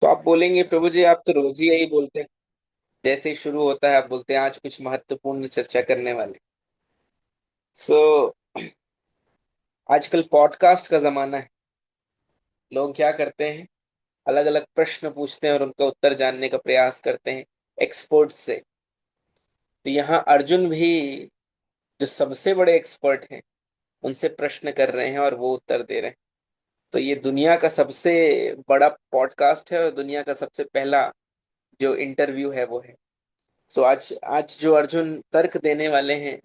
तो आप बोलेंगे प्रभु जी आप तो रोज ही यही बोलते हैं। जैसे ही शुरू होता है आप बोलते हैं आज कुछ महत्वपूर्ण चर्चा करने वाले। सो आजकल पॉडकास्ट का जमाना है। लोग क्या करते हैं, अलग अलग प्रश्न पूछते हैं और उनका उत्तर जानने का प्रयास करते हैं एक्सपर्ट से। तो यहाँ अर्जुन भी जो सबसे बड़े एक्सपर्ट हैं उनसे प्रश्न कर रहे हैं और वो उत्तर दे रहे हैं। तो ये दुनिया का सबसे बड़ा पॉडकास्ट है और दुनिया का सबसे पहला जो इंटरव्यू है वो है। सो आज आज जो अर्जुन तर्क देने वाले हैं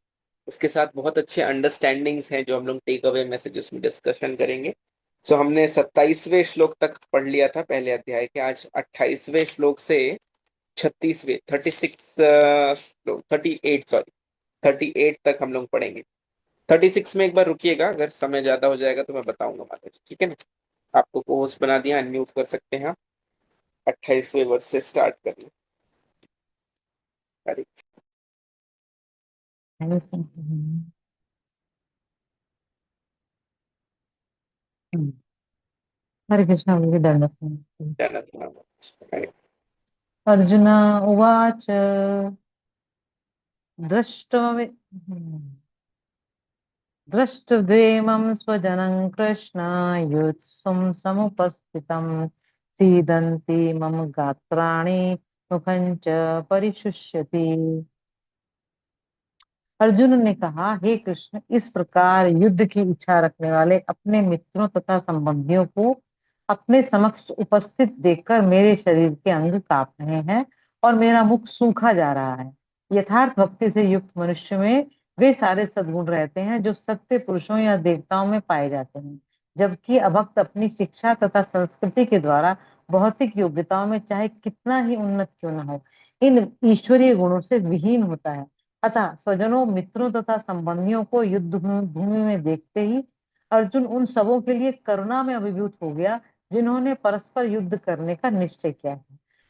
उसके साथ बहुत अच्छे अंडरस्टैंडिंग्स हैं जो हम लोग टेक अवे मैसेजेस में डिस्कशन करेंगे। सो हमने 27वें श्लोक तक पढ़ लिया था पहले अध्याय के। आज 28वें श्लोक से 36वें 36 श्लोक 38 सॉरी 38 तक हम लोग पढ़ेंगे। 36 में एक बार रुकिएगा, अगर समय ज्यादा हो जाएगा तो मैं बताऊंगा माता जी, ठीक है ना। आपको को होस्ट बना दिया, अनम्यूट कर सकते हैं आप। 28वें वर्ष से स्टार्ट करिए। हरे हरे कृष्ण हरे दंडक। हरे अर्जुन उवाच दृष्टवे दृष्टद्वेमं स्वजनं कृष्ण युत्सुं समुपस्थितं सीदन्ति मम गात्राणि मुखं च परिशुष्यति। अर्जुन ने कहा, हे कृष्ण, इस प्रकार युद्ध की इच्छा रखने वाले अपने मित्रों तथा संबंधियों को अपने समक्ष उपस्थित देखकर मेरे शरीर के अंग कांप रहे हैं और मेरा मुख सूखा जा रहा है। यथार्थ भक्ति से युक्त मनुष्य में वे सारे सद्गुण रहते हैं जो सत्य पुरुषों या देवताओं में पाए जाते हैं, जबकि अभक्त अपनी शिक्षा तथा संस्कृति के द्वारा भौतिक योग्यताओं में चाहे कितना ही उन्नत क्यों न हो, इन ईश्वरीय गुणों से विहीन होता है। अतः स्वजनों, मित्रों तथा संबंधियों को युद्ध भूमि में देखते ही अर्जुन उन सबों के लिए करुणा में अभिभूत हो गया जिन्होंने परस्पर युद्ध करने का निश्चय किया है।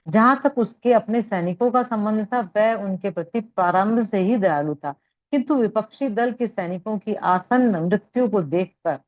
जहां तक उसके अपने सैनिकों का संबंध था, वह उनके प्रति प्रारंभ से ही दयालु था, किंतु विपक्षी दल के सैनिकों की आसन्न मृत्यु को देखकर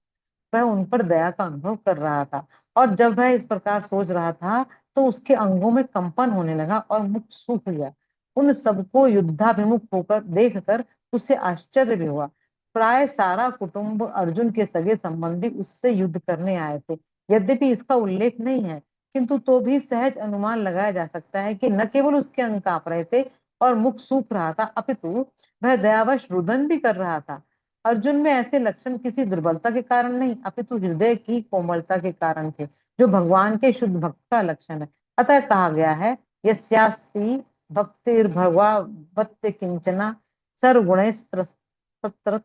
वह उन पर दया का अनुभव कर रहा था। और जब वह इस प्रकार सोच रहा था तो उसके अंगों में कंपन होने लगा और मुख सूख गया। उन सबको युद्धाभिमुख होकर देखकर उसे आश्चर्य भी हुआ। प्राय सारा कुटुंब, अर्जुन के सगे संबंधी उससे युद्ध करने आए थे। यद्यपि इसका उल्लेख नहीं है, किंतु तो भी सहज अनुमान लगाया जा सकता है कि न केवल उसके अंग कांप रहे थे और मुख सूख रहा था, अपितु वह दयावश रुदन भी कर रहा था। अर्जुन में ऐसे लक्षण किसी दुर्बलता के कारण नहीं, अपितु हृदय की कोमलता के कारण थे, जो भगवान के शुद्ध भक्त का लक्षण है। अतः कहा गया है, यस्यास्ति भक्तिर्भगवत् किंचना सर्वगुणैस्तत्र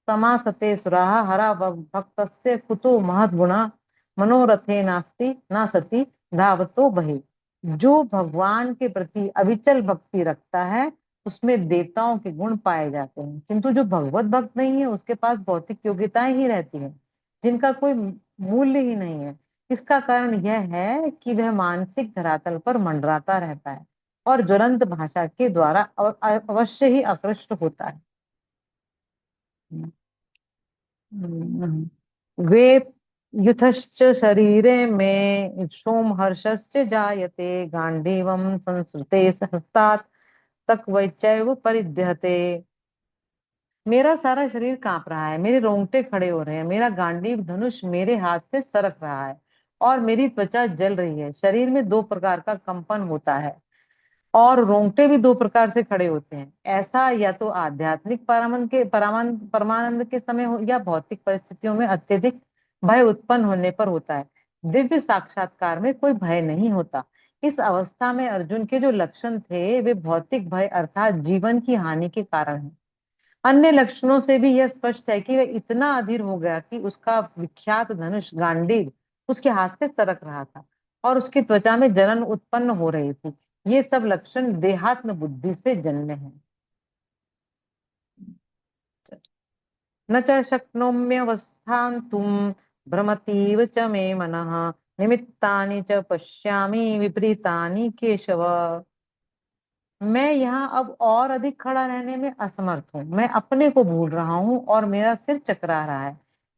समासते सुराः हरा भक्तस्य कुतो महद्गुणा मनोरथे नास्ति ना सति धावतो बहि। जो भगवान के प्रति अविचल भक्ति रखता है उसमें देवताओं के गुण पाए जाते हैं, किंतु जो भगवत भक्त नहीं है उसके पास भौतिक योग्यताएं ही रहती हैं जिनका कोई मूल्य ही नहीं है। इसका कारण यह है कि वह मानसिक धरातल पर मंडराता रहता है और ज्वलंत भाषा के द्वारा अवश्य ही आकृष्ट होता है। वे युथश्च शरीरे में सोमहर्षश्च जायते गांडीवं संसृते सहस्तात् तक वैचैव परिद्यते। मेरा सारा शरीर कांप रहा है, मेरे रोंगटे खड़े हो रहे हैं, मेरा गांडीव धनुष मेरे हाथ से सरक रहा है और मेरी त्वचा जल रही है। शरीर में दो प्रकार का कंपन होता है और रोंगटे भी दो प्रकार से खड़े होते हैं। ऐसा या तो आध्यात्मिक परमानंद के समय हो या भौतिक परिस्थितियों में अत्यधिक भय उत्पन्न होने पर होता है। दिव्य साक्षात्कार में कोई भय नहीं होता। इस अवस्था में अर्जुन के जो लक्षण थे वे भौतिक भय अर्थात जीवन की हानि के कारण है। अन्य लक्षणों से भी यह स्पष्ट है कि वह इतना अधीर हो गया कि उसका विख्यात धनुष गांडीव उसके हाथ से सरक रहा था और उसकी त्वचा में जलन उत्पन्न हो रही थी। ये सब लक्षण देहात्म बुद्धि से जन्य हैं। न च शक्नोम्यवस्थान्तुं भ्रमतीव च मे मनः निमित्तानि च पश्यामि विपरीतानि केशव। मैं यहाँ अब और अधिक खड़ा रहने में असमर्थ हूँ। मैं अपने को भूल रहा हूँ और मेरा सिर चकरा रहा है।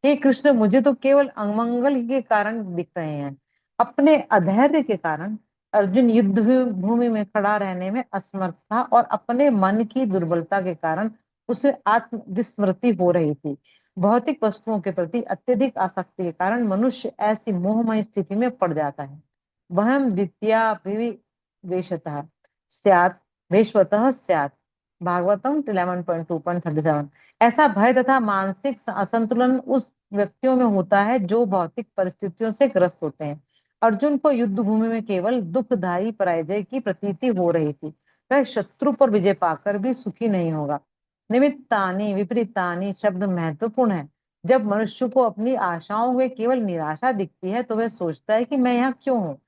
हे कृष्ण, मुझे तो केवल अमंगल के कारण दिख रहे हैं। अपने अधैर्य के कारण अर्जुन युद्ध भूमि में खड़ा रहने में असमर्थ था, और अपने मन की दुर्बलता के कारण उसे आत्म विस्मृति हो रही थी। भौतिक वस्तुओं के प्रति अत्यधिक आसक्ति के कारण मनुष्य ऐसी मोहमय स्थिति में पड़ जाता है। वहम द्वितीयाभिनिवेशतः स्यात् वेश्वतः स्यात्। भागवतम 11.2.37। ऐसा भय तथा मानसिक असंतुलन उस व्यक्तियों में होता है जो भौतिक परिस्थितियों से ग्रस्त होते हैं। अर्जुन को युद्ध भूमि में केवल दुखदायी पराजय की प्रतीति हो रही थी। वह शत्रु पर विजय पाकर भी सुखी नहीं होगा। निमित्तानि विपरीतानि शब्द महत्वपूर्ण है। जब मनुष्य को अपनी आशाओं में केवल निराशा दिखती है तो वह सोचता है कि मैं यहाँ क्यों हूँ।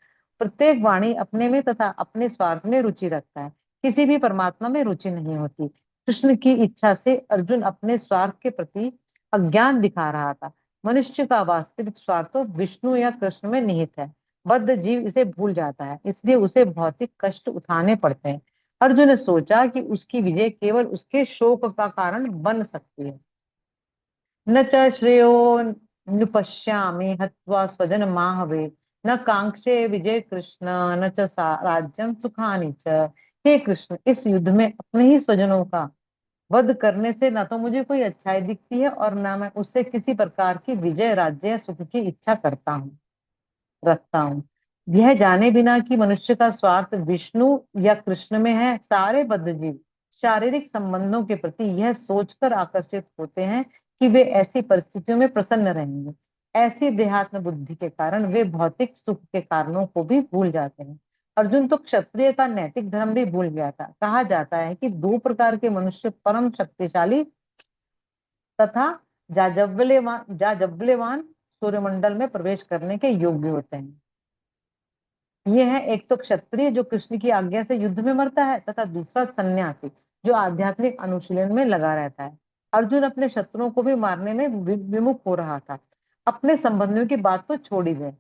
प्रत्येक वाणी अपने में तथा अपने स्वार्थ में रुचि रखता है, किसी भी परमात्मा में रुचि नहीं होती। कृष्ण की इच्छा से अर्जुन अपने स्वार्थ के प्रति अज्ञान दिखा रहा था। मनुष्य का वास्तविक स्वार्थ तो विष्णु या कृष्ण में निहित है। बद्ध जीव इसे भूल जाता है, इसलिए उसे भौतिक कष्ट उठाने पड़ते हैं। अर्जुन ने सोचा कि उसकी विजय केवल उसके शोक का कारण बन सकती है। न च श्रेयो नुपश्यामि हत्वा स्वजन माहवे, न कांक्षे विजय कृष्ण, न च राज्यम सुखानि च। हे कृष्ण, इस युद्ध में अपने ही स्वजनों का वध करने से न तो मुझे कोई अच्छाई दिखती है और न मैं उससे किसी प्रकार की विजय, राज्य या सुख की इच्छा रखता हूँ। यह जाने बिना कि मनुष्य का स्वार्थ विष्णु या कृष्ण में है, सारे बद्ध जीव शारीरिक संबंधों के प्रति यह सोचकर आकर्षित होते हैं कि वे ऐसी परिस्थितियों में प्रसन्न रहेंगे। ऐसी देहात्म बुद्धि के कारण वे भौतिक सुख के कारणों को भी भूल जाते हैं। अर्जुन तो क्षत्रिय का नैतिक धर्म भी भूल गया था। कहा जाता है कि दो प्रकार के मनुष्य परम शक्तिशाली तथा जाजबल्यवान सूर्यमंडल में प्रवेश करने के योग्य होते हैं। ये है, एक तो क्षत्रिय जो कृष्ण की आज्ञा से युद्ध में मरता है, तथा दूसरा सन्यासी जो आध्यात्मिक अनुशीलन में लगा रहता है। अर्जुन अपने शत्रुओं को भी मारने में विमुख हो रहा था। अपने संबंधियों की बात तो छोड़ ही दे,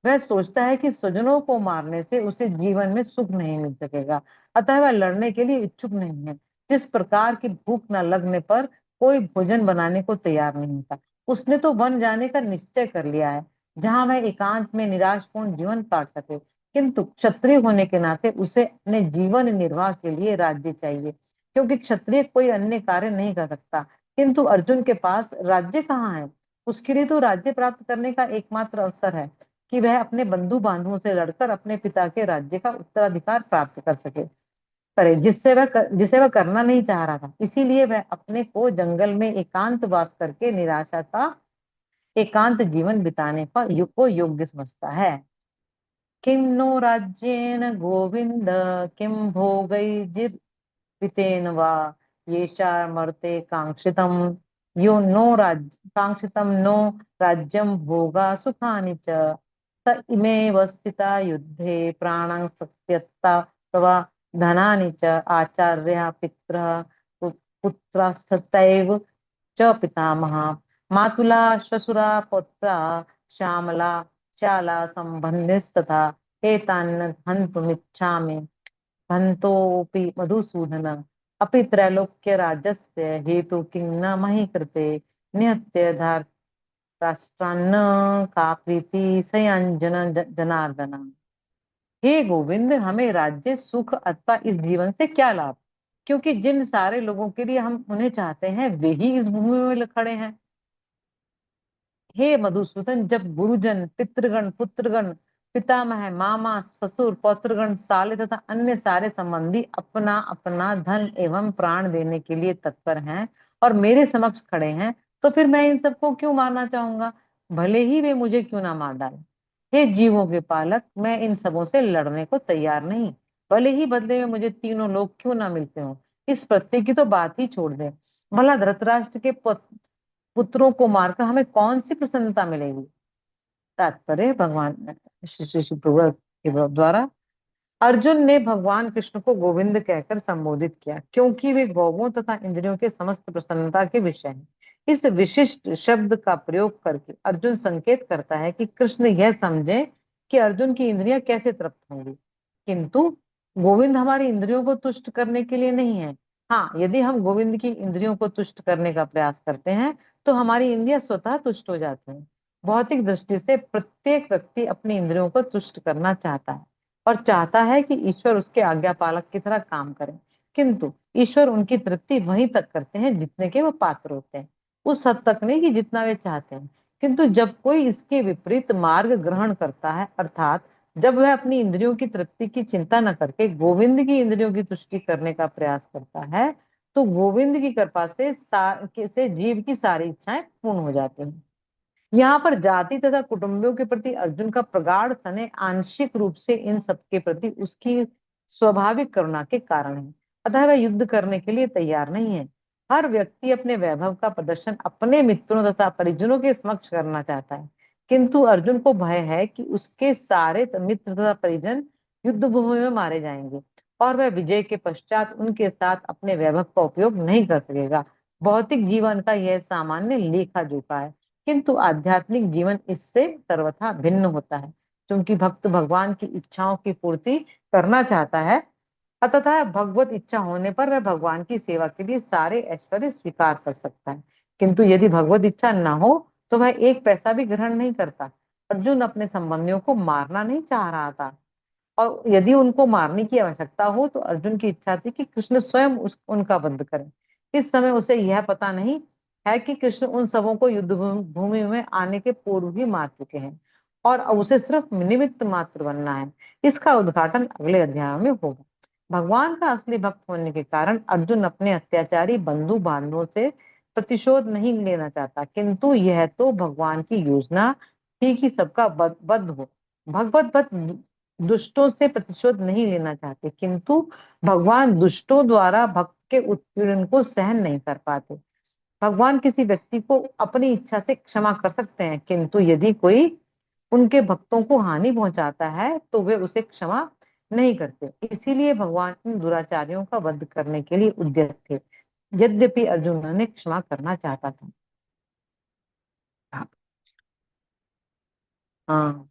वह सोचता है कि स्वजनों को मारने से उसे जीवन में सुख नहीं मिल सकेगा, अतः वह लड़ने के लिए इच्छुक नहीं है। जिस प्रकार की भूख न लगने पर कोई भोजन बनाने को तैयार नहीं होता, उसने तो वन जाने का निश्चय कर लिया है, जहां वह एकांत में निराशपूर्ण जीवन काट सके। किंतु क्षत्रिय होने के नाते उसे अपने जीवन निर्वाह के लिए राज्य चाहिए, क्योंकि क्षत्रिय कोई अन्य कार्य नहीं कर सकता। किंतु अर्जुन के पास राज्य कहाँ है? उसके लिए तो राज्य प्राप्त करने का एकमात्र अवसर है कि वह अपने बंधु बांधवों से लड़कर अपने पिता के राज्य का उत्तराधिकार प्राप्त कर सके करे जिसे वह करना नहीं चाह रहा था। इसीलिए वह अपने को जंगल में एकांत वास करके निराशा का एकांत जीवन बिताने को योग्य समझता है। किं नो राज्येन गोविंद, किं भोगैर्जितेन वा, येषामर्थे कांक्षितम यो नो राज्य कांक्षितम नो राज्यम भोगा सुखानि च, त इमेव स्थिता युद्धे प्राणां सत्यत्ता तवा धनानि च आचार्य पितरः पुत्रास्तथैव च पितामहा मातुला श्वशुरा पौत्रा श्यामला शाला संबंधिस्तथा एतान् हन्तुमिच्छामि हन्तोऽपि मधुसूदन। अपि त्रैलोक्य राज्यस्य हेतु किं न मही कृते निहत्य राष्ट्रान्न का प्रीति सयांजन जनार्दन। हे गोविंद, हमें राज्य सुख अथवा इस जीवन से क्या लाभ, क्योंकि जिन सारे लोगों के लिए हम उन्हें चाहते हैं वे ही इस भूमि में खड़े हैं। हे मधुसूदन, जब गुरुजन, पितृगण, पुत्रगण, पितामह, मामा, ससुर, पौत्रगण, साले तथा अन्य सारे संबंधी अपना अपना धन एवं प्राण देने के लिए तत्पर हैं और मेरे समक्ष खड़े हैं, तो फिर मैं इन सबको क्यों मारना चाहूंगा, भले ही वे मुझे क्यों ना मार डालें। हे जीवों के पालक, मैं इन सबों से लड़ने को तैयार नहीं, भले ही बदले में मुझे तीनों लोग क्यों ना मिलते हो। इस पृथ्वी की तो बात ही छोड़ दे, भला धृतराष्ट्र के पुत्रों को मारकर हमें कौन सी प्रसन्नता मिलेगी। तात्पर्य, भगवान श्री श्री प्रभु के द्वारा अर्जुन ने भगवान कृष्ण को गोविंद कहकर संबोधित किया, क्योंकि वे गौवों तथा इंद्रियों के समस्त प्रसन्नता के विषय हैं। इस विशिष्ट शब्द का प्रयोग करके अर्जुन संकेत करता है कि कृष्ण यह समझे कि अर्जुन की इंद्रियां कैसे तृप्त होंगी, किंतु गोविंद हमारी इंद्रियों को तुष्ट करने के लिए नहीं है। हाँ, यदि हम गोविंद की इंद्रियों को तुष्ट करने का प्रयास करते हैं तो हमारी इंद्रियां स्वतः तुष्ट हो जाती हैं। भौतिक दृष्टि से प्रत्येक व्यक्ति अपनी इंद्रियों को तुष्ट करना चाहता है और चाहता है कि ईश्वर उसके आज्ञा पालक की तरह काम करे। किंतु ईश्वर उनकी तृप्ति वहीं तक करते हैं जितने के वो पात्र होते हैं, उस हद तक नहीं कि जितना वे चाहते हैं। किंतु जब कोई इसके विपरीत मार्ग ग्रहण करता है, अर्थात जब वह अपनी इंद्रियों की तृप्ति की चिंता न करके गोविंद की इंद्रियों की तुष्टि करने का प्रयास करता है, तो गोविंद की कृपा से जीव की सारी इच्छाएं पूर्ण हो जाती हैं। यहाँ पर जाति तथा कुटुंबियों के प्रति अर्जुन का प्रगाढ़ स्नेह आंशिक रूप से इन सबके प्रति उसकी स्वाभाविक करुणा के कारण है। अतः वह युद्ध करने के लिए तैयार नहीं है। हर व्यक्ति अपने वैभव का प्रदर्शन अपने मित्रों तथा परिजनों के समक्ष करना चाहता है, किंतु अर्जुन को भय है कि उसके सारे मित्र तथा परिजन युद्ध भूमि में मारे जाएंगे और वह विजय के पश्चात उनके साथ अपने वैभव का उपयोग नहीं कर सकेगा। भौतिक जीवन का यह सामान्य लेखा जोखा है, किंतु आध्यात्मिक जीवन इससे सर्वथा भिन्न होता है। क्योंकि भक्त भगवान की इच्छाओं की पूर्ति करना चाहता है, अतः भगवत इच्छा होने पर वह भगवान की सेवा के लिए सारे ऐश्वर्य स्वीकार कर सकता है। किंतु यदि भगवत इच्छा न हो तो वह एक पैसा भी ग्रहण नहीं करता। अर्जुन अपने संबंधियों को मारना नहीं चाह रहा था, और यदि उनको मारने की आवश्यकता हो तो अर्जुन की इच्छा थी कि कृष्ण स्वयं उनका वध करें। इस समय उसे यह पता नहीं है कि कृष्ण उन सबों को युद्ध भूमि में आने के पूर्व ही मार चुके हैं और अब उसे सिर्फ निमित्त मात्र बनना है। इसका उद्घाटन अगले अध्याय में होगा। भगवान का असली भक्त होने के कारण अर्जुन अपने अत्याचारी बंधु बांधवों से प्रतिशोध नहीं लेना चाहता, किंतु यह तो भगवान की योजना थी कि सबका वध हो। भगवत भक्त दुष्टों से प्रतिशोध नहीं लेना चाहते, किंतु भगवान दुष्टों द्वारा भक्त के उत्पीड़न को सहन नहीं कर पाते। भगवान किसी व्यक्ति को अपनी इच्छा से क्षमा कर सकते हैं, किंतु यदि कोई उनके भक्तों को हानि पहुंचाता है तो वे उसे क्षमा नहीं करते। इसीलिए भगवान इन दुराचारियों का वध करने के लिए उद्यत थे, यद्यपि अर्जुन ने क्षमा करना चाहता था। हाँ।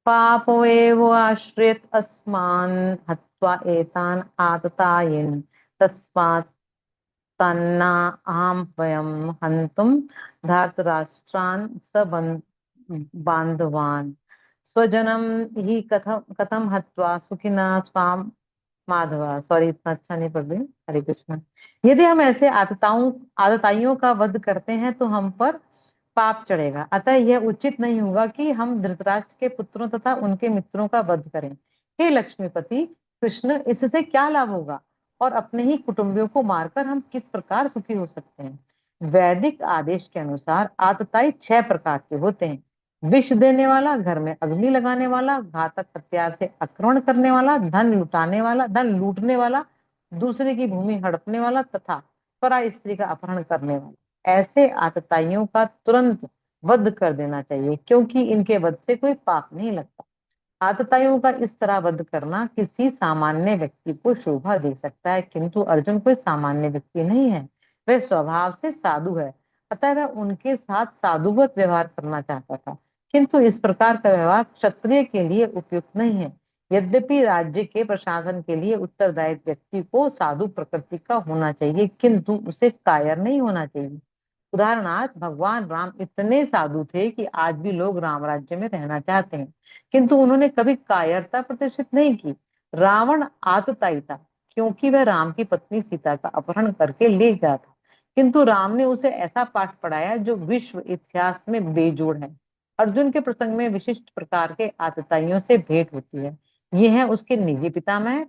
पापो आश्रित अस्मान् हत्वा एतान् आततायिन् तस्मात् तन्ना अहं वयं हन्तुं धार्तराष्ट्रान् बान्धवान् स्वजनम ही कथम कथम हत्वा सुखिना स्वाम माधवा। सॉरी, इतना अच्छा नहीं पढ़ रही। हरे कृष्ण। यदि हम ऐसे आतताइयों का वध करते हैं तो हम पर पाप चढ़ेगा। अतः यह उचित नहीं होगा कि हम धृतराष्ट्र के पुत्रों तथा उनके मित्रों का वध करें। हे लक्ष्मीपति कृष्ण, इससे क्या लाभ होगा और अपने ही कुटुंबियों को मारकर हम किस प्रकार सुखी हो सकते हैं। वैदिक आदेश के अनुसार आतताई 6 प्रकार के होते हैं: विष देने वाला, घर में अग्नि लगाने वाला, घातक हथियार से आक्रमण करने वाला, धन लूटने वाला, दूसरे की भूमि हड़पने वाला तथा पराई स्त्री का अपहरण करने वाला। ऐसे आतताइयों का तुरंत वध कर देना चाहिए, क्योंकि इनके वध से कोई पाप नहीं लगता। आतताइयों का इस तरह वध करना किसी सामान्य व्यक्ति को शोभा दे सकता है, किंतु अर्जुन कोई सामान्य व्यक्ति नहीं है, वह स्वभाव से साधु है। अतः वह उनके साथ साधुवत व्यवहार करना चाहता था, किंतु इस प्रकार का व्यवहार क्षत्रिय के लिए उपयुक्त नहीं है। यद्यपि राज्य के प्रशासन के लिए उत्तरदायी व्यक्ति को साधु प्रकृति का होना चाहिए, किंतु उसे कायर नहीं होना चाहिए। उदाहरणार्थ, भगवान राम इतने साधु थे कि आज भी लोग राम राज्य में रहना चाहते हैं, किंतु उन्होंने कभी कायरता प्रदर्शित नहीं की। रावण आतताई था, क्योंकि वह राम की पत्नी सीता का अपहरण करके ले गया था, किंतु राम ने उसे ऐसा पाठ पढ़ाया जो विश्व इतिहास में बेजोड़ है। अर्जुन के प्रसंग में विशिष्ट प्रकार के आतताइयों से भेंट होती है। ये हैं उसके निजी पितामह,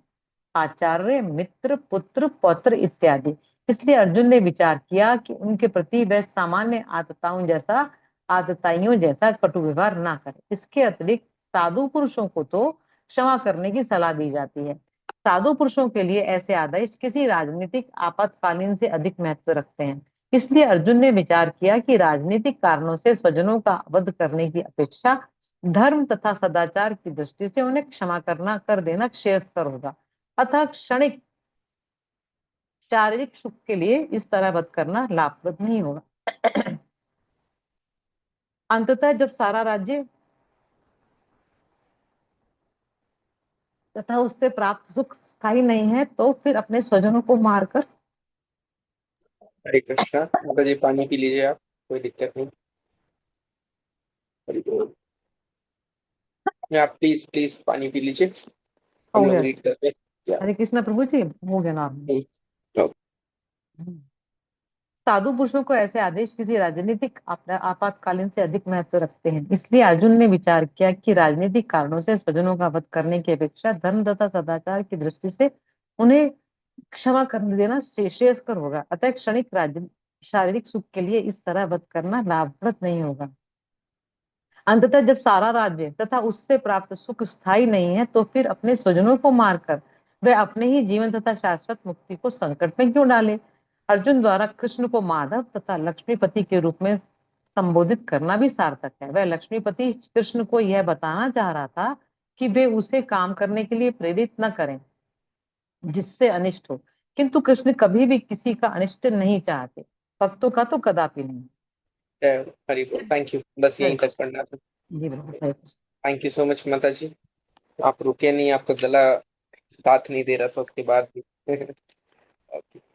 आचार्य, मित्र, पुत्र, पौत्र इत्यादि। इसलिए अर्जुन ने विचार किया कि उनके प्रति वह सामान्य आतताइयों जैसा कटु व्यवहार ना करे। इसके अतिरिक्त साधु पुरुषों को तो क्षमा करने की सलाह दी जाती है। साधु पुरुषों के लिए ऐसे आदेश किसी राजनीतिक आपातकालीन से अधिक महत्व रखते हैं। इसलिए अर्जुन ने विचार किया कि राजनीतिक कारणों से स्वजनों का वध करने की अपेक्षा धर्म तथा सदाचार की दृष्टि से उन्हें क्षमा करना कर देना श्रेयस्कर होगा। अतः क्षणिक शारीरिक सुख के लिए इस तरह वध करना लाभप्रद नहीं होगा। अंततः जब सारा राज्य तथा उससे प्राप्त सुख स्थायी नहीं है तो फिर अपने स्वजनों को मारकर हरे कृष्णा। अंकल जी पानी पी लीजिए आप, कोई दिक्कत नहीं। हरि बोल। आप प्लीज प्लीज पानी पी लीजिए, हो हम लोग गया। रीड करते हैं क्या। हरे कृष्णा प्रभु जी, हो गया नाम। हम्म, साधु पुरुषों को ऐसे आदेश किसी राजनीतिक आपातकालीन से अधिक महत्व रखते हैं। इसलिए अर्जुन ने विचार किया कि राजनीतिक कारणों से स्वजनों का वध करने की अपेक्षा धर्म तथा सदाचार की दृष्टि से उन्हें क्षमा कर देना श्रेयस्कर होगा। अतः क्षणिक शारीरिक सुख के लिए इस तरह वध करना लाभप्रद नहीं होगा। अंततः जब सारा राज्य तथा उससे प्राप्त सुख स्थायी नहीं है, तो फिर अपने स्वजनों को मारकर वे अपने ही जीवन तथा शाश्वत मुक्ति को संकट में क्यों डाले। अर्जुन द्वारा कृष्ण को माधव तथा लक्ष्मीपति के रूप में संबोधित करना भी सार्थक है। वह लक्ष्मीपति कृष्ण को यह बताना चाह रहा था कि वे उसे काम करने के लिए प्रेरित न करें जिससे अनिष्ट हो, किंतु कृष्ण कभी भी किसी का अनिष्ट नहीं चाहते, भक्तों का तो कदापि नहीं। हरि बोल। थैंक यू, बस हरे यहीं तक कृष्ण। पढ़ना था। जी बिल्कुल, Hare Krishna. Thank you so much माता जी। आप रुके नहीं, आपका गला साथ नहीं दे रहा था उसके बाद भी।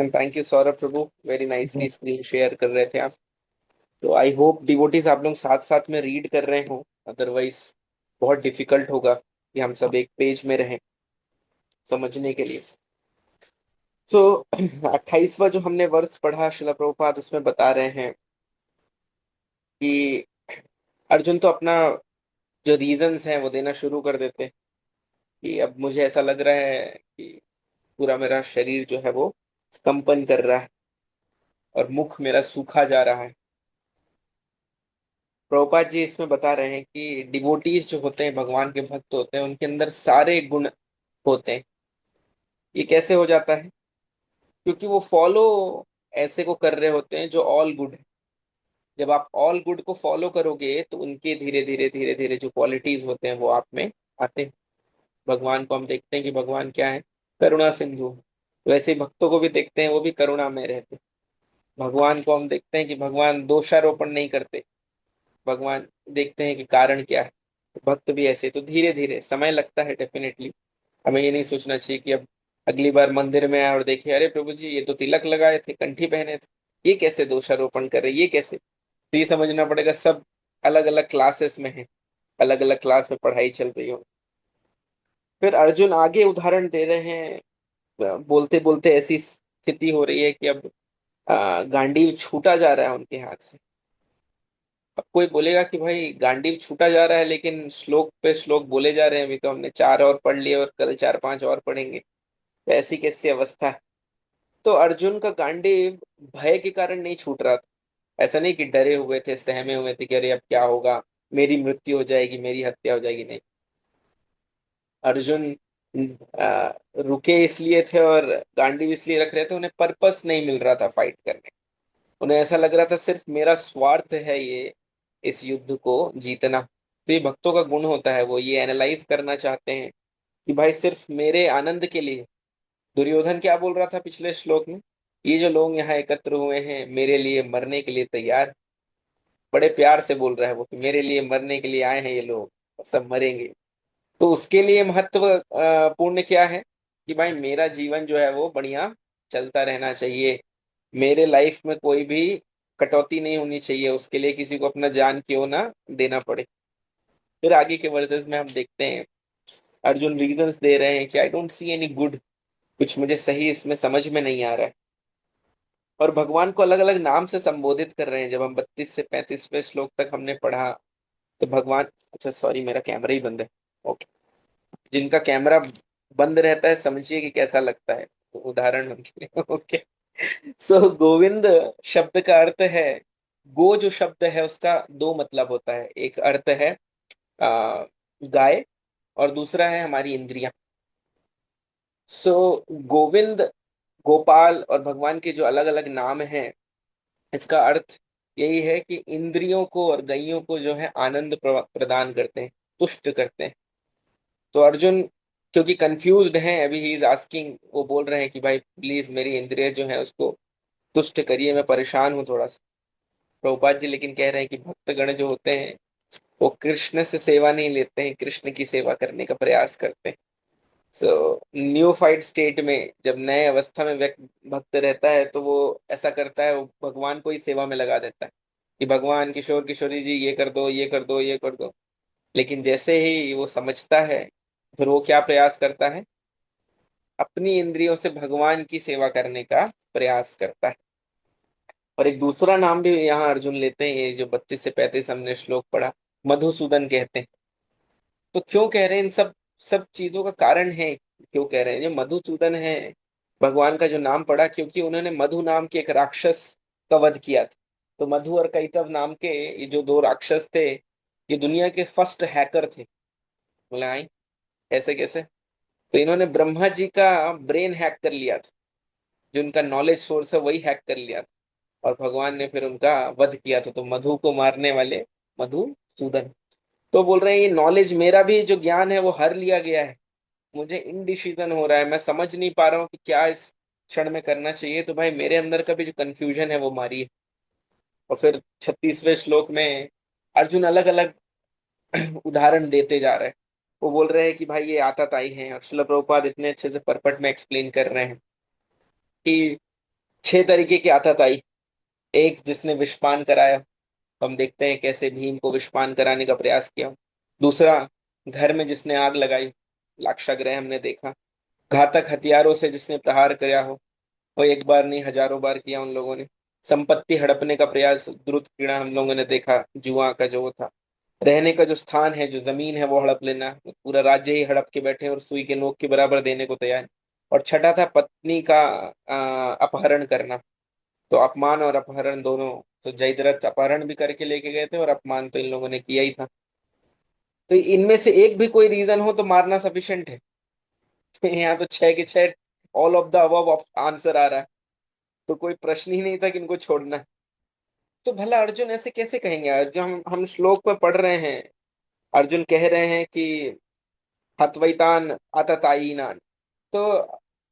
Thank you Saurabh Prabhu, very nicely ji screen share कर रहे थे आप। तो आई होप डिवोटीज आप लोग साथ साथ में रीड कर रहे हो, अदरवाइज बहुत डिफिकल्ट होगा कि हम सब एक पेज में रहें समझने के लिए। सो 28वां जो हमने वर्ष पढ़ा शिला प्रभुपाद, उसमें बता रहे हैं कि अर्जुन तो अपना जो रीजंस हैं वो देना शुरू कर देते हैं कि अब मुझे ऐसा लग रहा है कि पूरा मेरा शरीर जो है वो कंपन कर रहा है और मुख मेरा सूखा जा रहा है। प्रभुपाद जी इसमें बता रहे हैं कि डिवोटीज जो होते हैं, भगवान के भक्त होते हैं, उनके अंदर सारे गुण होते हैं। ये कैसे हो जाता है? क्योंकि वो फॉलो ऐसे को कर रहे होते हैं जो ऑल गुड है। जब आप ऑल गुड को फॉलो करोगे तो उनके धीरे धीरे धीरे धीरे जो क्वालिटीज होते हैं वो आप में आते हैं। भगवान को हम देखते हैं कि भगवान क्या है, करुणा सिंधु। वैसे ही भक्तों को भी देखते हैं, वो भी करुणा में रहते हैं। भगवान को हम देखते हैं कि भगवान दोषारोपण नहीं करते। भगवान देखते हैं कि कारण क्या है। तो भक्त भी ऐसे, तो धीरे धीरे समय लगता है डेफिनेटली। हमें ये नहीं सोचना चाहिए कि अब अगली बार मंदिर में आए और देखे अरे प्रभु जी ये तो तिलक लगाए थे, कंठी पहने थे, ये कैसे दोषारोपण कर रहे, ये कैसे। तो ये समझना पड़ेगा सब अलग अलग क्लासेस में है, अलग अलग क्लास में पढ़ाई चल रही हो। फिर अर्जुन आगे उदाहरण दे रहे हैं, बोलते बोलते ऐसी स्थिति हो रही है कि अब गांडीव छूटा जा रहा है उनके हाथ से। अब कोई बोलेगा कि भाई गांडीव छूटा जा रहा है लेकिन श्लोक पे श्लोक बोले जा रहे हैं, अभी तो हमने 4 और पढ़ लिए और कल 4 5 और पढ़ेंगे, तो ऐसी कैसी अवस्था है। तो अर्जुन का गांडीव भय के कारण नहीं छूट रहा था। ऐसा नहीं कि डरे हुए थे, सहमे हुए थे कि अरे अब क्या होगा, मेरी मृत्यु हो जाएगी, मेरी हत्या हो जाएगी, नहीं। अर्जुन रुके इसलिए थे और गांडीव इसलिए रख रहे थे, उन्हें पर्पस नहीं मिल रहा था फाइट करने। उन्हें ऐसा लग रहा था सिर्फ मेरा स्वार्थ है ये, इस युद्ध को जीतना। तो ये भक्तों का गुण होता है, वो ये एनालाइज करना चाहते हैं कि भाई सिर्फ मेरे आनंद के लिए। दुर्योधन क्या बोल रहा था पिछले श्लोक में? ये जो लोग यहाँ एकत्र हुए हैं मेरे लिए मरने के लिए तैयार। बड़े प्यार से बोल रहा है वो कि मेरे लिए मरने के लिए आए हैं ये लोग, सब मरेंगे। तो उसके लिए महत्व पूर्ण क्या है कि भाई मेरा जीवन जो है वो बढ़िया चलता रहना चाहिए। मेरे लाइफ में कोई भी कटौती नहीं होनी चाहिए, उसके लिए किसी को अपना जान क्यों ना देना पड़े। फिर आगे के वर्सेस में हम देखते हैं अर्जुन रीजंस दे रहे हैं कि I don't see any good, कुछ मुझे सही इसमें समझ में नहीं आ रहा है। और भगवान को अलग अलग नाम से संबोधित कर रहे हैं। जब हम 32 से 35वें श्लोक तक हमने पढ़ा तो भगवान, अच्छा सॉरी मेरा कैमरा ही बंद है। ओके। जिनका कैमरा बंद रहता है समझिए कि कैसा लगता है, तो उदाहरण उनके लिए। ओके। सो गोविंद शब्द का अर्थ है, गो जो शब्द है उसका दो मतलब होता है। एक अर्थ है गाय, और दूसरा है हमारी इंद्रियां। सो गोविंद, गोपाल और भगवान के जो अलग अलग नाम हैं, इसका अर्थ यही है कि इंद्रियों को और गैयों को जो है आनंद प्रदान करते हैं, तुष्ट करते हैं। तो अर्जुन क्योंकि कंफ्यूज्ड हैं अभी, ही इज आस्किंग, वो बोल रहे हैं कि भाई प्लीज मेरी इंद्रिय जो है उसको तुष्ट करिए, मैं परेशान हूँ थोड़ा सा। प्रभुपाद जी लेकिन कह रहे हैं कि भक्तगण जो होते हैं वो कृष्ण से सेवा नहीं लेते हैं, कृष्ण की सेवा करने का प्रयास करते हैं। सो न्यूफाइड स्टेट में जब नए अवस्था में व्यक्ति भक्त रहता है तो वो ऐसा करता है, वो भगवान को ही सेवा में लगा देता है। कि भगवान किशोर किशोरी जी ये कर दो, ये कर दो, ये कर दो। लेकिन जैसे ही वो समझता है, फिर वो क्या प्रयास करता है, अपनी इंद्रियों से भगवान की सेवा करने का प्रयास करता है। और एक दूसरा नाम भी यहाँ अर्जुन लेते हैं, ये जो 32 से 35 हमने श्लोक पढ़ा, मधुसूदन कहते हैं। तो क्यों कह रहे हैं इन सब सब चीजों का कारण है, क्यों कह रहे हैं जो मधुसूदन है, भगवान का जो नाम पड़ा, क्योंकि उन्होंने मधु नाम के एक राक्षस का वध किया था। तो मधु और कैटव नाम के ये जो दो राक्षस थे, ये दुनिया के फर्स्ट हैकर थे। बोले आई, ऐसे कैसे? तो इन्होंने ब्रह्मा जी का ब्रेन हैक कर लिया था, जो उनका नॉलेज सोर्स है वही हैक कर लिया था। और भगवान ने फिर उनका वध किया था, तो मधु को मारने वाले मधुसूदन। तो बोल रहे हैं ये नॉलेज, मेरा भी जो ज्ञान है वो हर लिया गया है, मुझे इनडिसीजन हो रहा है, मैं समझ नहीं पा रहा हूँ कि क्या इस क्षण में करना चाहिए। तो भाई मेरे अंदर का भी जो कंफ्यूजन है वो मारिए। और फिर 36वें श्लोक में अर्जुन अलग अलग उदाहरण देते जा रहे हैं। वो बोल रहे हैं कि भाई ये आताताई हैं, और श्रील प्रभुपाद इतने अच्छे से परपट में एक्सप्लेन कर रहे हैं कि 6 तरीके की आताताई। एक, जिसने विषपान कराया, हम देखते हैं कैसे भीम को विषपान कराने का प्रयास किया। दूसरा, घर में जिसने आग लगाई, लाक्षागृह हमने देखा। घातक हथियारों से जिसने प्रहार किया हो, वो एक बार नहीं हजारों बार किया उन लोगों ने। संपत्ति हड़पने का प्रयास, द्रुत क्रीड़ा हम लोगों ने देखा, जुआ का जो वो था। रहने का जो स्थान है, जो जमीन है, वो हड़प लेना, पूरा राज्य ही हड़प के बैठे और सुई के नोक के बराबर देने को तैयार। और छठा था पत्नी का अपहरण करना। तो अपमान और अपहरण दोनों। तो जयद्रथ अपहरण भी करके लेके गए थे, और अपमान तो इन लोगों ने किया ही था। तो इनमें से एक भी कोई रीजन हो तो मारना सफिशिएंट है। तो यहाँ तो 6 के 6 all of the above answer आ रहा है। तो कोई प्रश्न ही नहीं था कि इनको छोड़ना है। तो भला अर्जुन ऐसे कैसे कहेंगे? जो हम श्लोक में पढ़ रहे हैं, अर्जुन कह रहे हैं कि हत्वैतान आततायीनान। तो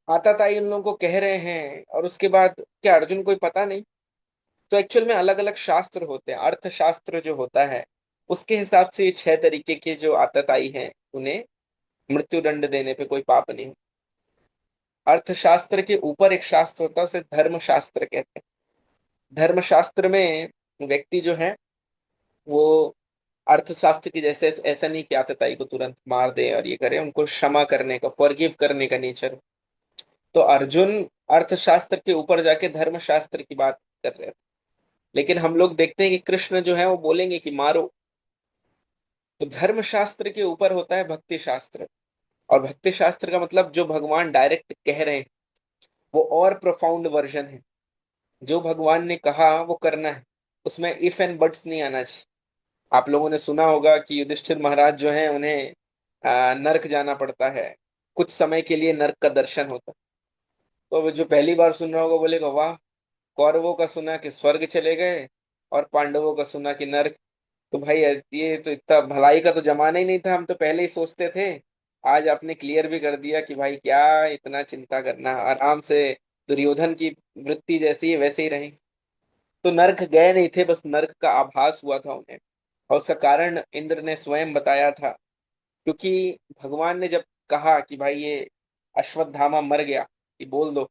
आतताई उन लोगों को कह रहे हैं, और उसके बाद क्या अर्जुन कोई पता नहीं? तो एक्चुअल में अलग अलग शास्त्र होते हैं, अर्थशास्त्र जो होता है उसके हिसाब से ये 6 तरीके के जो आतताई हैं, उन्हें मृत्यु दंड देने पे कोई पाप नहीं। अर्थशास्त्र के ऊपर एक शास्त्र होता है, उसे धर्मशास्त्र कहते हैं। धर्मशास्त्र में व्यक्ति जो है वो अर्थशास्त्र की जैसे ऐसा नहीं कि आतताई को तुरंत मार दे और ये करे, उनको क्षमा करने का, फॉरगिव करने का नेचर। तो अर्जुन अर्थशास्त्र के ऊपर जाके धर्मशास्त्र की बात कर रहे थे। लेकिन हम लोग देखते हैं कि कृष्ण जो है वो बोलेंगे कि मारो। तो धर्मशास्त्र के ऊपर होता है भक्ति शास्त्र। और भक्ति शास्त्र का मतलब जो भगवान डायरेक्ट कह रहे हैं, वो और प्रोफाउंड वर्जन है। जो भगवान ने कहा वो करना है, उसमें इफ एंड बट्स नहीं आना चाहिए। आप लोगों ने सुना होगा कि युधिष्ठिर महाराज जो है उन्हें नर्क जाना पड़ता है, कुछ समय के लिए नर्क का दर्शन होता है। तो वो जो पहली बार सुन रहा होगा बोलेगा वाह, कौरवों का सुना कि स्वर्ग चले गए, और पांडवों का सुना कि नर्क। तो भाई ये तो इतना भलाई का तो जमाना ही नहीं था, हम तो पहले ही सोचते थे। आज आपने क्लियर भी कर दिया कि भाई क्या इतना चिंता करना, आराम से दुर्योधन की वृत्ति जैसी है वैसे ही रहे। तो नर्क गए नहीं थे, बस नर्क का आभास हुआ था उन्हें। और उसका कारण इंद्र ने स्वयं बताया था। क्योंकि भगवान ने जब कहा कि भाई ये अश्वत्थामा मर गया, ये बोल दो,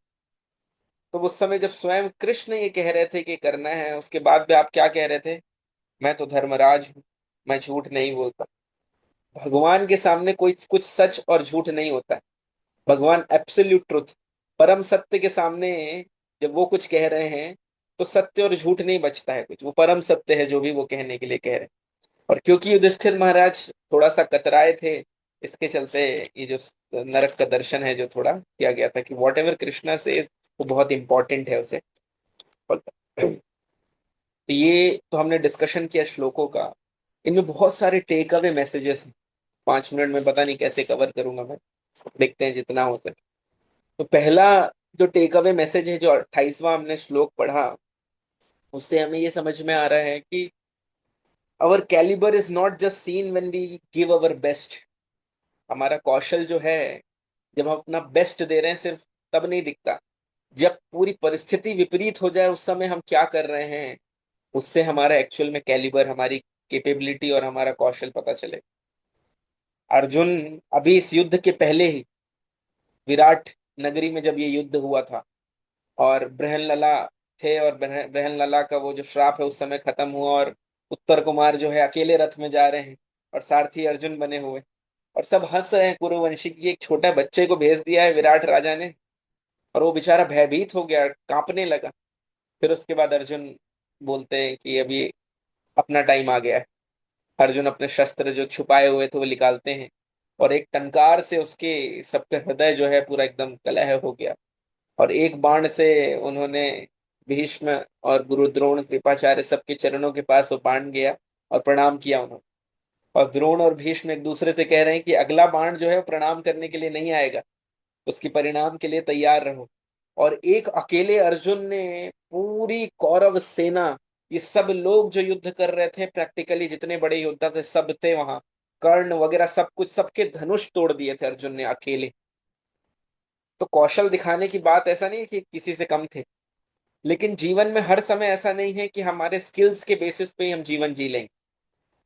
तो उस समय जब स्वयं कृष्ण ये कह रहे थे कि करना है, उसके बाद भी आप क्या कह रहे थे? मैं तो धर्मराज हूं, मैं झूठ नहीं बोलता। भगवान के सामने कोई कुछ सच और झूठ नहीं होता है। भगवान एब्सोल्यूट ट्रुथ, परम सत्य के सामने जब वो कुछ कह रहे हैं, तो सत्य और झूठ नहीं बचता है कुछ, वो परम सत्य है जो भी वो कहने के लिए कह रहे हैं। और क्योंकि युधिष्ठिर महाराज थोड़ा सा कतराए थे, इसके चलते ये जो नरक का दर्शन है जो थोड़ा किया गया था, कि वॉट एवर कृष्णा से वो बहुत इंपॉर्टेंट है उसे। तो ये तो हमने डिस्कशन किया श्लोकों का। इनमें बहुत सारे टेक अवे मैसेजेस हैं। 5 मिनट में पता नहीं कैसे कवर करूंगा मैं, देखते हैं जितना हो सके। तो पहला जो टेक अवे मैसेज है, जो 28वां हमने श्लोक पढ़ा, उससे हमें ये समझ में आ रहा है कि our calibre is not just seen when we give our best. हमारा कौशल जो है, जब हम अपना बेस्ट दे रहे हैं, सिर्फ तब नहीं दिखता। जब पूरी परिस्थिति विपरीत हो जाए, उस समय हम क्या कर रहे हैं, उससे हमारा एक्चुअल में कैलिबर, हमारी कैपेबिलिटी और हमारा कौशल पता चले। अर्जुन अभी इस युद्ध के पहले ही, विराट नगरी में जब ये युद्ध हुआ था, और बृहनलला थे और बहन लला का वो जो श्राप है उस समय खत्म हुआ, और उत्तर कुमार जो है अकेले रथ में जा रहे हैं और सारथी अर्जुन बने हुए, और सब हंस रहे हैं कुरुवंशी की एक छोटे बच्चे को भेज दिया है विराट राजा ने, और वो बेचारा भयभीत हो गया, कांपने लगा। फिर उसके बाद अर्जुन बोलते हैं कि अभी अपना टाइम आ गया है। अर्जुन अपने शस्त्र जो छुपाए हुए थे वो निकालते हैं, और एक टंकार से उसके सबके हृदय जो है पूरा एकदम कलह हो गया, और एक बाण से उन्होंने भीष्म और गुरु द्रोण कृपाचार्य सबके चरणों के पास वो बाण गया और प्रणाम किया उन्होंने। और द्रोण और भीष्म एक दूसरे से कह रहे हैं कि अगला बाण जो है वो प्रणाम करने के लिए नहीं आएगा, उसके परिणाम के लिए तैयार रहो। और एक अकेले अर्जुन ने पूरी कौरव सेना, ये सब लोग जो युद्ध कर रहे थे, प्रैक्टिकली जितने बड़े योद्धा थे सब थे वहां, कर्ण वगैरह सब कुछ, सबके धनुष तोड़ दिए थे अर्जुन ने अकेले। तो कौशल दिखाने की बात ऐसा नहीं है कि किसी से कम थे, लेकिन जीवन में हर समय ऐसा नहीं है कि हमारे स्किल्स के बेसिस पे ही हम जीवन जी लेंगे।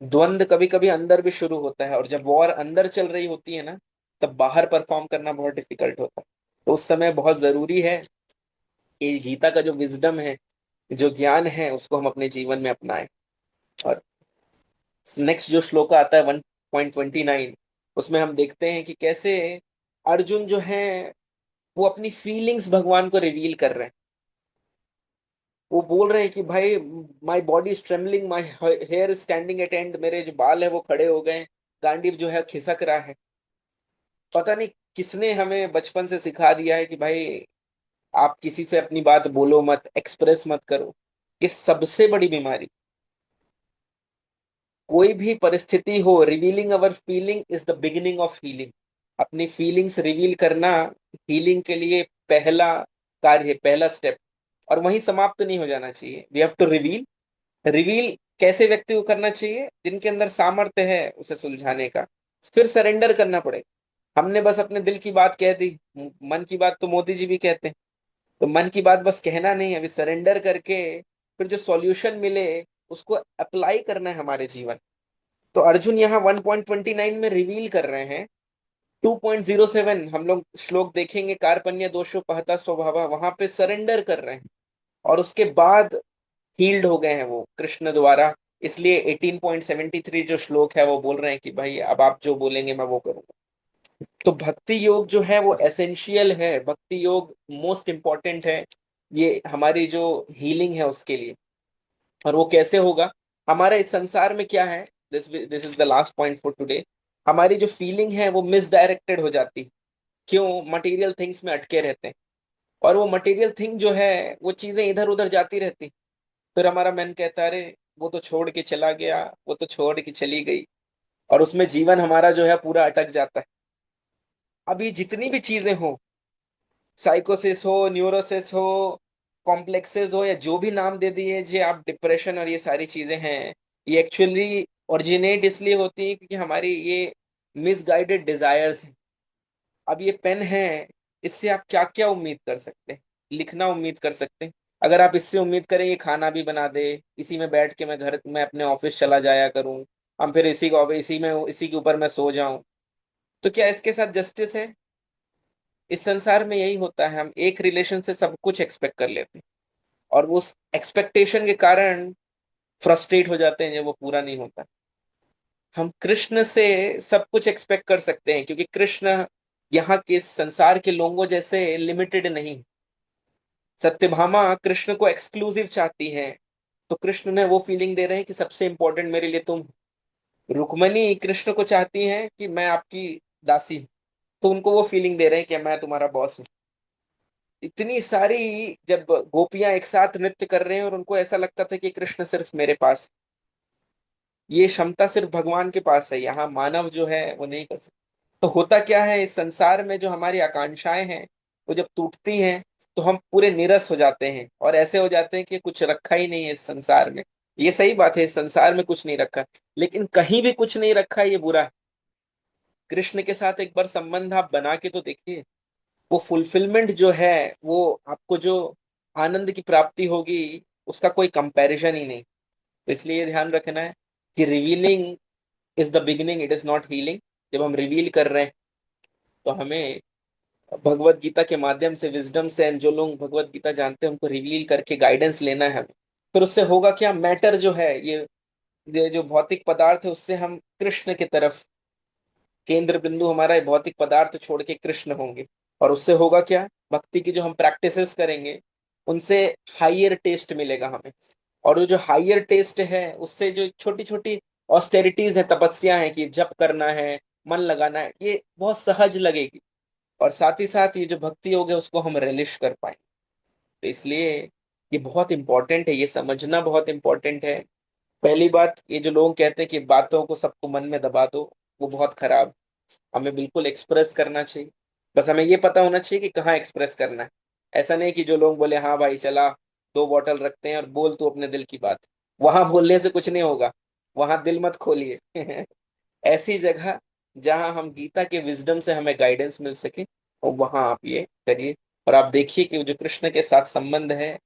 द्वंद कभी कभी अंदर भी शुरू होता है, और जब वॉर अंदर चल रही होती है ना, तब बाहर परफॉर्म करना बहुत डिफिकल्ट होता है। तो उस समय बहुत जरूरी है ये गीता का जो विजडम है, जो ज्ञान है, उसको हम अपने जीवन में अपनाएं। और नेक्स्ट जो श्लोक आता है 1.29, उसमें हम देखते हैं कि कैसे अर्जुन जो है वो अपनी फीलिंग्स भगवान को रिवील कर रहे हैं। वो बोल रहे हैं कि भाई, my body is trembling, my hair standing at end, मेरे जो बाल है वो खड़े हो गए, गांडीव जो है खिसक रहा है। पता नहीं किसने हमें बचपन से सिखा दिया है कि भाई आप किसी से अपनी बात बोलो मत, एक्सप्रेस मत करो। ये सबसे बड़ी बीमारी। कोई भी परिस्थिति हो, revealing our feeling is the beginning of healing. अपनी फीलिंग्स रिवील करना हीलिंग के लिए पहला कार्य है, पहला स्टेप। और वहीं समाप्त नहीं हो जाना चाहिए, we have to reveal. Reveal कैसे व्यक्ति को करना चाहिए? जिनके अंदर सामर्थ्य है उसे सुलझाने का। फिर सरेंडर करना पड़ेगा। हमने बस अपने दिल की बात कह दी, मन की बात तो मोदी जी भी कहते हैं। तो मन की बात बस कहना नहीं, अभी सरेंडर करके फिर जो सॉल्यूशन मिले उसको अप्लाई करना है हमारे जीवन। तो अर्जुन यहाँ 1.29 में रिवील कर रहे हैं। 2.07 हम लोग श्लोक देखेंगे, कार्पण्य दोषोपहता स्वभाव, वहां पे सरेंडर कर रहे हैं, और उसके बाद हील्ड हो गए हैं वो कृष्ण द्वारा। इसलिए 18.73 जो श्लोक है वो बोल रहे हैं कि भाई अब आप जो बोलेंगे मैं वो करूंगा। तो भक्ति योग जो है वो एसेंशियल है, भक्ति योग मोस्ट इंपॉर्टेंट है, ये हमारी जो हीलिंग है उसके लिए। और वो कैसे होगा? हमारे इस संसार में क्या है, this this is the last point for today. हमारी जो फीलिंग है वो मिसडायरेक्टेड हो जाती। क्यों? मटेरियल थिंग्स में अटके रहते हैं, और वो मटेरियल थिंग जो है वो चीजें इधर उधर जाती रहती। फिर हमारा मन कहता है अरे वो तो छोड़ के चला गया, वो तो छोड़ के चली गई, और उसमें जीवन हमारा जो है पूरा अटक जाता है। अब ये जितनी भी चीजें हो, साइकोसिस हो, न्यूरोसिस हो, कॉम्प्लेक्सेस हो, या जो भी नाम दे दिए जे आप, डिप्रेशन और ये सारी चीजें हैं, ये एक्चुअली ओरिजिनेट इसलिए होती है क्योंकि हमारी ये मिसगाइडेड डिजायर्स हैं। अब ये पेन है, इससे आप क्या क्या उम्मीद कर सकते हैं? लिखना उम्मीद कर सकते हैं। अगर आप इससे उम्मीद करें ये खाना भी बना दे, इसी में बैठ के मैं अपने ऑफिस चला जाया करूं, हम फिर इसी के ऊपर मैं सो जाऊं, तो क्या इसके साथ जस्टिस है? इस संसार में यही होता है, हम एक रिलेशन से सब कुछ एक्सपेक्ट कर लेते हैं, और उस एक्सपेक्टेशन के कारण फ्रस्ट्रेट हो जाते हैं जब वो पूरा नहीं होता। हम कृष्ण से सब कुछ एक्सपेक्ट कर सकते हैं, क्योंकि कृष्ण यहाँ के संसार के लोगों जैसे लिमिटेड नहीं। सत्यभामा कृष्ण को एक्सक्लूसिव चाहती हैं, तो कृष्ण ने वो फीलिंग दे रहे हैं कि सबसे इंपॉर्टेंट मेरे लिए तुम। रुक्मणी कृष्ण को चाहती हैं कि मैं आपकी दासी हूं, तो उनको वो फीलिंग दे रहे हैं कि मैं तुम्हारा बॉस हूँ। इतनी सारी, जब गोपियां एक साथ नृत्य कर रहे हैं और उनको ऐसा लगता था कि कृष्ण सिर्फ मेरे पास, ये क्षमता सिर्फ भगवान के पास है, यहाँ मानव जो है वो नहीं कर सकता। तो होता क्या है, इस संसार में जो हमारी आकांक्षाएं हैं वो जब टूटती हैं, तो हम पूरे निरस हो जाते हैं, और ऐसे हो जाते हैं कि कुछ रखा ही नहीं है इस संसार में। ये सही बात है, इस संसार में कुछ नहीं रखा, लेकिन कहीं भी कुछ नहीं रखा ये बुरा है। कृष्ण के साथ एक बार संबंध आप बना के तो देखिए, वो फुलफिलमेंट जो है, वो आपको जो आनंद की प्राप्ति होगी, उसका कोई कंपैरिजन ही नहीं। तो इसलिए ध्यान रखना है कि revealing is the beginning, it is not healing. जब हम रिवील कर रहे हैं तो हमें भगवत गीता के माध्यम से, विजडम से, and जो लोग भगवत गीता जानते हैं उनको रिवील करके गाइडेंस लेना है हमें। फिर उससे होगा क्या, मैटर जो है, ये जो भौतिक पदार्थ है उससे हम कृष्ण की तरफ, केंद्र बिंदु हमारा ये भौतिक पदार्थ छोड़ के कृष्ण होंगे। और उससे होगा क्या, भक्ति की जो हम प्रैक्टिसेस करेंगे उनसे हाइयर टेस्ट मिलेगा हमें। और वो जो हाइयर टेस्ट है उससे जो छोटी छोटी ऑस्टेरिटीज है, तपस्या है कि जप करना है, मन लगाना है, ये बहुत सहज लगेगी। और साथ ही साथ ये जो भक्ति योग है उसको हम रिलिश कर पाएंगे। तो इसलिए ये बहुत इंपॉर्टेंट है, ये समझना बहुत इंपॉर्टेंट है। पहली बात, ये जो लोग कहते हैं कि बातों को सबको मन में दबा दो, वो बहुत खराब। हमें बिल्कुल एक्सप्रेस करना चाहिए। बस हमें ये पता होना चाहिए कि कहाँ एक्सप्रेस करना है। ऐसा नहीं कि जो लोग बोले हाँ भाई चला, 2 बॉटल रखते हैं और बोल तू अपने दिल की बात, वहां बोलने से कुछ नहीं होगा। वहां दिल मत खोलिए। ऐसी जगह जहां हम गीता के विजडम से हमें गाइडेंस मिल सके, और वहां आप ये करिए। और आप देखिए कि जो कृष्ण के साथ संबंध है,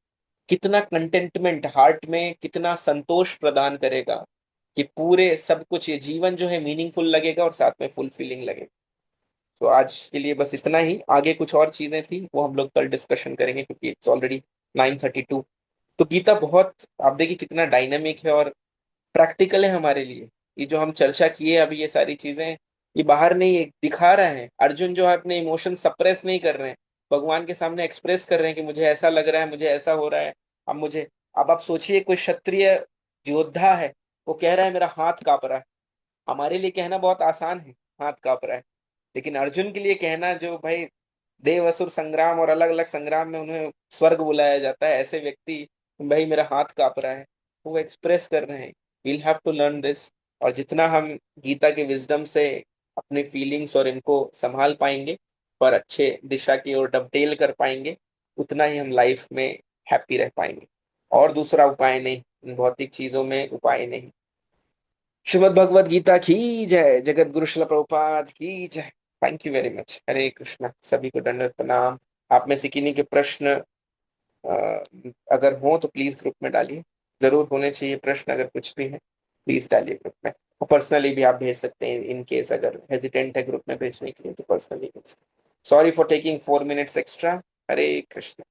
कितना कंटेंटमेंट हार्ट में, कितना संतोष प्रदान करेगा, कि पूरे सब कुछ ये जीवन जो है मीनिंगफुल लगेगा और साथ में फुलफिलिंग लगेगा। तो आज के लिए बस इतना ही। आगे कुछ और चीजें थी वो हम लोग कल डिस्कशन करेंगे, क्योंकि इट्स ऑलरेडी 9:32। तो गीता बहुत, आप देखिए कितना डायनामिक है और प्रैक्टिकल है हमारे लिए। ये जो हम चर्चा किए अभी, ये सारी चीजें, ये बाहर नहीं, ये दिखा रहा है अर्जुन जो है अपने इमोशन सप्रेस नहीं कर रहे हैं, भगवान के सामने एक्सप्रेस कर रहे हैं कि मुझे ऐसा लग रहा है, मुझे ऐसा हो रहा है। अब मुझे, अब आप सोचिए कोई क्षत्रिय योद्धा है, वो कह रहा है मेरा हाथ कांप रहा है। हमारे लिए कहना बहुत आसान है, हाथ कांप रहा है। लेकिन अर्जुन के लिए कहना, जो भाई देव असुर संग्राम और अलग अलग संग्राम में उन्हें स्वर्ग बुलाया जाता है, ऐसे व्यक्ति, भाई मेरा हाथ कांप रहा है, वो एक्सप्रेस कर रहे हैं। We'll have to learn this. और जितना हम गीता के विजडम से अपने फीलिंग्स और इनको संभाल पाएंगे और अच्छे दिशा की ओर डबडेल कर पाएंगे, उतना ही हम लाइफ में हैप्पी रह पाएंगे। और दूसरा उपाय नहीं, इन भौतिक चीजों में उपाय नहीं। श्रीमद् भगवद गीता की जय, जगत गुरु शिला प्रभुपाद की जय। Thank you very much. Hare Krishna, सभी को दंडवत प्रणाम। आप में से किन्हीं के प्रश्न अगर हो तो प्लीज ग्रुप में डालिए। जरूर होने चाहिए प्रश्न, अगर कुछ भी है प्लीज डालिए ग्रुप में। और पर्सनली भी आप भेज सकते हैं, इन केस अगर हेजिटेंट है ग्रुप में भेजने के लिए तो पर्सनली भेज सकते हैं। Sorry for taking 4 minutes extra. Hare Krishna.